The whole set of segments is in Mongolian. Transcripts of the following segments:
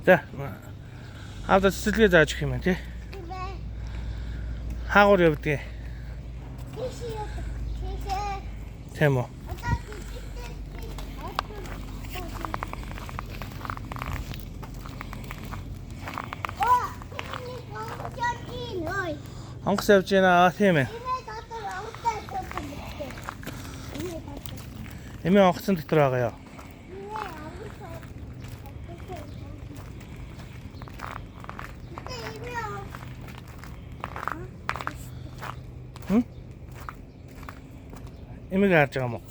За. Аавда цэцэрлэгээ зааж өгөх юм байна тий. Хаагуур явдгийг. Тийм үү. Онгоц явж байна. Тийм ээ. Эмээ онгоцон дотор байгаа ёо. Эмээг харж байгаа юм уу?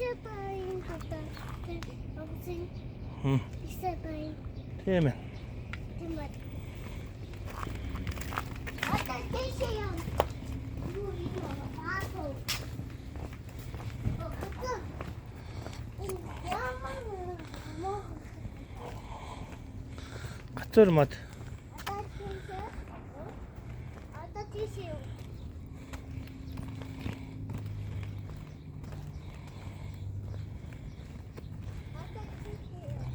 Тийм ээ. Гацуур мод.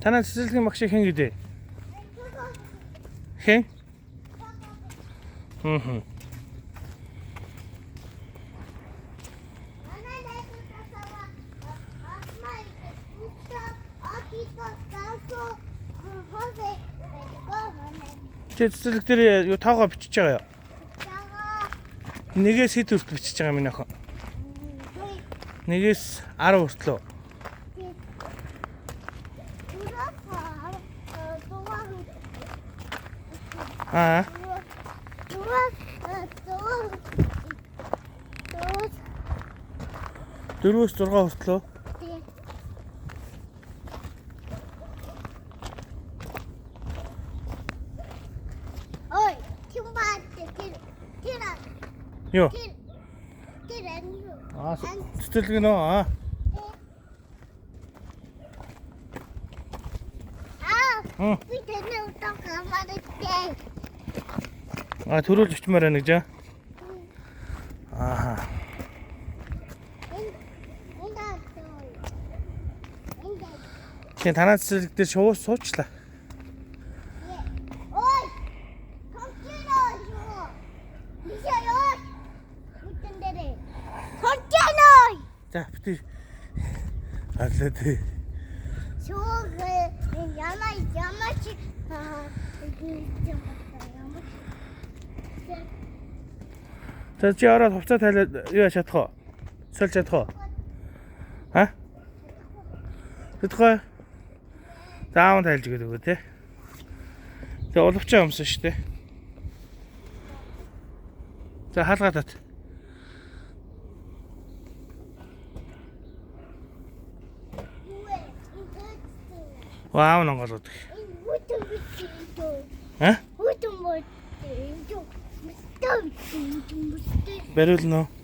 Танай цэцэрлэгийн багш хэн гэдэг? Хэн? Чи цэцэрлэг дээр юу тоогоо бичиж байгаа юу? Нэгээс хэд хүртэл бичиж байгаа минь охин? Нэгээс 10 хүртэл. Аа. Дөрвөөс 6 хүртэл. Ой, Юу? Цэцэрлэг нөө аа. би тэний утаа хамаартай. Төрүүлж өчмөр байна гэж аа. Аа. Чин танаа цэцэрлэг дээр шууд суучлаа. Ой! Контейнер. Бисаяа. Бүтэн дээр. Контейнер. За битээ. Арлаа тий. Шог ямаач За чи ороод хувцас тайлаад юу чадах уу? Сольж чадах уу? Ха? Тэтгэе. Зааван тайлж өгöd өгөө тий. Тэгээ уловчоо өмсөн шүү дээ. За хаалгаа тат. Вау нонголоод. Ха? Бариулна уу?